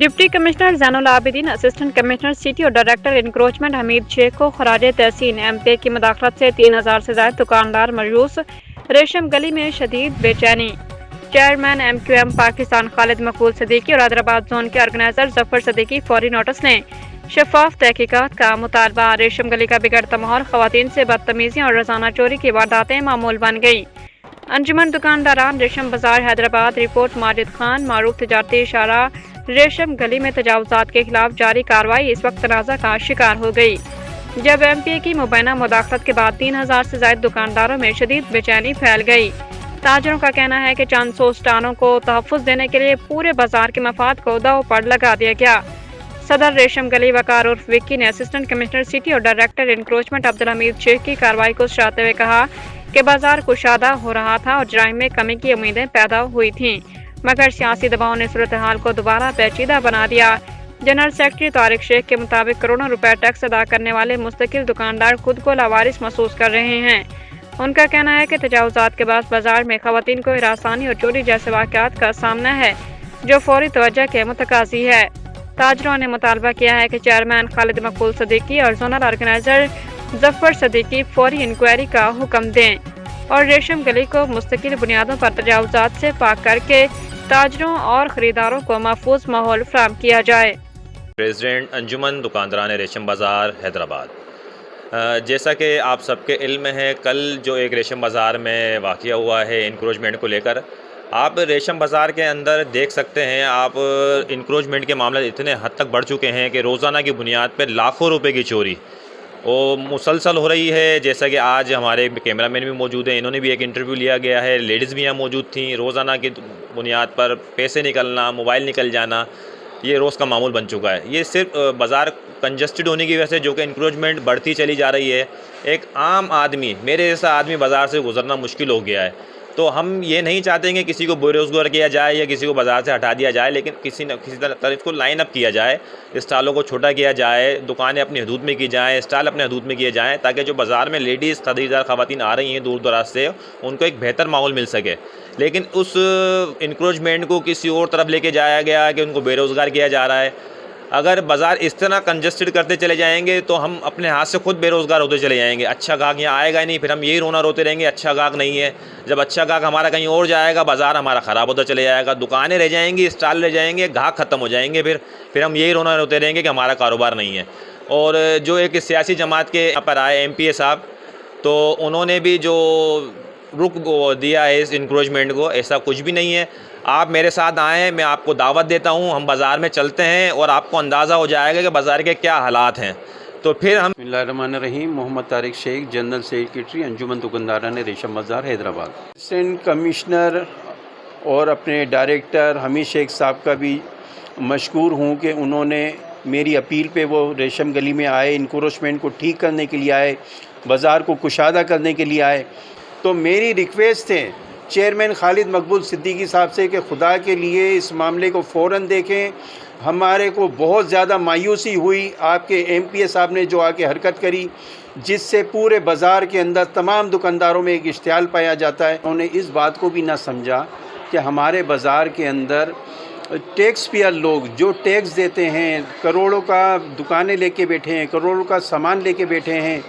Deputy commissioner Zainul Abidin, assistant commissioner city और director encroachment Hamid Sheikh को खराज तहसीन। MP की मुदाखलत से 3000 से ज्यादा दुकानदार मायूस। रेशम गली में शदीद बेचैनी। चेयरमैन MQM पाकिस्तान खालिद मकबूल सदीकी और हैदराबाद जोन के ऑर्गेनाइजर जफर सदीकी फौरी नोटिस ने शफाफ तहकीकात का मुतालबा। रेशम गली का बिगड़ता माहौल, खवातीन से बदतमीजियाँ और रोजाना चोरी की वारदातें मामूल बन गई। अंजुमन दुकानदारान रेशम बाजार हैदराबाद रिपोर्ट माजिद खान। मारूफ तजारती इशारा रेशम गली में तजावुजात के खिलाफ जारी कार्रवाई इस वक्त तनाज़ा का शिकार हो गई, जब MPA की मुबैना मुदाखलत के बाद 3000 से ज्यादा दुकानदारों में शदीद बेचैनी फैल गई। ताजरों का कहना है कि चंद सौ स्टालों को तहफ़्फ़ुज़ देने के लिए पूरे बाजार के मफाद को दाव पर लगा दिया गया। सदर रेशम गली वकार उर्फ विक्की ने असिस्टेंट कमिश्नर सिटी और डायरेक्टर इंक्रोचमेंट अब्दुल हमीद शेख की कार्रवाई को सराहते हुए कहा कि बाजार कुशादा हो रहा था और जराइम में कमी की उम्मीदें पैदा हुई थीं, मगर सियासी दबाव ने सूरत हाल को दोबारा पेचीदा बना दिया। जनरल सेक्रेटरी तारिक शेख के मुताबिक करोड़ों रुपए टैक्स अदा करने वाले मुस्तकिल दुकानदार खुद को लावारिस महसूस कर रहे हैं। उनका कहना है कि तजावुजात के बाद बाजार में खवातीन को हिरासानी और चोरी जैसे वाक़यात का सामना है, जो फौरी तवज्जो के मुतकाज़ी है। ताजरों ने मुतालबा किया है कि चेयरमैन खालिद मकबूल सदीकी और जोनल ऑर्गेनाइजर जफर सदीकी फौरी इंक्वायरी का हुक्म दें और रेशम गली को मुस्तकिल बुनियादों पर तजावुजात से पाक करके ताजरों और ख़रीदारों को महफूज माहौल फराहम किया जाए। प्रेसिडेंट अंजुमन दुकानदारान रेशम बाज़ार हैदराबाद। जैसा कि आप सबके इल्म है, कल जो एक रेशम बाज़ार में वाक़या हुआ है इंक्रोचमेंट को लेकर, आप रेशम बाज़ार के अंदर देख सकते हैं। आप इंक्रोचमेंट के मामले इतने हद तक बढ़ चुके हैं कि रोज़ाना की बुनियाद पर लाखों रुपए की चोरी वो मुसलसल हो रही है। जैसा कि आज हमारे कैमरामैन भी मौजूद हैं, इन्होंने भी एक इंटरव्यू लिया गया है, लेडीज़ भी यहाँ मौजूद थी। रोज़ाना की बुनियाद पर पैसे निकलना, मोबाइल निकल जाना, ये रोज़ का मामूल बन चुका है। ये सिर्फ बाज़ार कंजस्टेड होने की वजह से, जो कि इंक्रोचमेंट बढ़ती चली जा रही है, एक आम आदमी, मेरे जैसा आदमी बाज़ार से गुजरना मुश्किल हो गया है। तो हम ये नहीं चाहते कि किसी को बेरोज़गार किया जाए या किसी को बाज़ार से हटा दिया जाए, लेकिन किसी न किसी तरह इसको लाइन अप किया जाए, स्टॉलों को छोटा किया जाए, दुकानें अपनी हदूद में की जाएँ, स्टॉल अपने हदूद में किए जाएँ, ताकि जो बाज़ार में लेडीज़ खरीदार ख़वातीन आ रही हैं दूर दराज से, उनको एक बेहतर माहौल मिल सके। लेकिन उस इंक्रोचमेंट को किसी और तरफ लेके जाया गया कि उनको बेरोज़गार किया जा रहा है। अगर बाज़ार इस तरह कंजस्टेड करते चले जाएंगे तो हम अपने हाथ से खुद बेरोज़गार होते चले जाएंगे। अच्छा गाहक यहाँ आएगा ही नहीं, फिर हम यही रोना रोते रहेंगे अच्छा गाहक नहीं है। जब अच्छा गाहक हमारा कहीं और जाएगा, बाज़ार हमारा ख़राब होता चले जाएगा, दुकानें रह जाएंगी, स्टॉल रह जाएंगे, गाहक ख़त्म हो जाएंगे। फिर हम यही रोना रोते रहेंगे कि हमारा कारोबार नहीं है। और जो एक सियासी जमात के यहाँ पर आए MPA साहब, तो उन्होंने भी जो रुख दिया है इस इंक्रोचमेंट को, ऐसा कुछ भी नहीं है। आप मेरे साथ आएँ, मैं आपको दावत देता हूँ, हम बाज़ार में चलते हैं और आपको अंदाज़ा हो जाएगा कि बाज़ार के क्या हालात हैं। तो फिर हम बिस्मिल्लाहिर्रहमानिर्रहीम। मोहम्मद तारिक शेख, जनरल सेक्रेटरी अंजुमन दुकानदारान रेशम बाज़ार हैदराबाद। असिस्टेंट कमिश्नर और अपने डायरेक्टर हमीद शेख साहब का भी मशकूर हूँ कि उन्होंने मेरी अपील पे वो रेशम गली में आए, इंक्रोचमेंट को ठीक करने के लिए आए, बाज़ार को कुशादा करने के लिए आए। तो मेरी रिक्वेस्ट है चेयरमैन खालिद मकबूल सिद्दीकी साहब से कि खुदा के लिए इस मामले को फ़ौरन देखें। हमारे को बहुत ज़्यादा मायूसी हुई आपके MPA साहब ने जो आके हरकत करी, जिससे पूरे बाज़ार के अंदर तमाम दुकानदारों में एक इश्तियाल पाया जाता है। उन्होंने इस बात को भी ना समझा कि हमारे बाज़ार के अंदर टैक्स पेयर लोग जो टैक्स देते हैं, करोड़ों का दुकानें लेके बैठे हैं, करोड़ों का सामान लेके बैठे हैं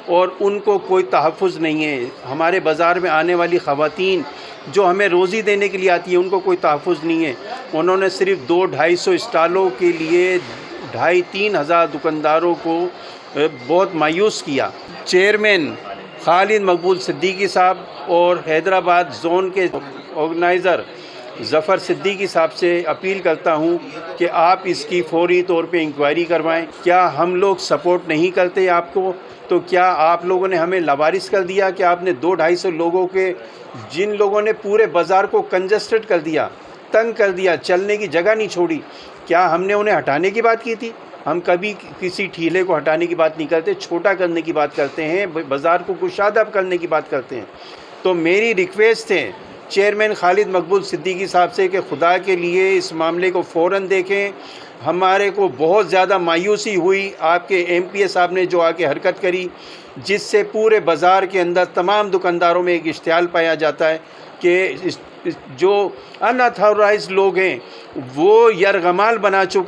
और उनको कोई तहफ़्फ़ुज़ नहीं है। हमारे बाज़ार में आने वाली ख़वातीन जो हमें रोज़ी देने के लिए आती है, उनको कोई तहफ़्फ़ुज़ नहीं है। उन्होंने सिर्फ 200-250 स्टॉलों के लिए 2500-3000 हज़ार दुकानदारों को बहुत मायूस किया। चेयरमैन खालिद मकबूल सिद्दीकी साहब और हैदराबाद जोन के ऑर्गेनाइज़र जफ़र सिद्दीकी साहब से अपील करता हूं कि आप इसकी फौरी तौर पे इंक्वायरी करवाएं। क्या हम लोग सपोर्ट नहीं करते आपको? तो क्या आप लोगों ने हमें लावारिस कर दिया कि आपने 200-250 लोगों के, जिन लोगों ने पूरे बाज़ार को कंजस्टेड कर दिया, तंग कर दिया, चलने की जगह नहीं छोड़ी, क्या हमने उन्हें हटाने की बात की थी? हम कभी किसी ठीले को हटाने की बात नहीं करते, छोटा करने की बात करते हैं, बाज़ार को कुशादा करने की बात करते हैं। तो मेरी रिक्वेस्ट है चेयरमैन खालिद मकबूल सिद्दीकी साहब से कि खुदा के लिए इस मामले को फ़ौरन देखें। हमारे को बहुत ज़्यादा मायूसी हुई आपके MPA साहब ने जो आके हरकत करी, जिससे पूरे बाज़ार के अंदर तमाम दुकानदारों में एक इश्तियाल पाया जाता है कि जो अनअथॉराइज्ड लोग हैं वो यरगमाल बना चुके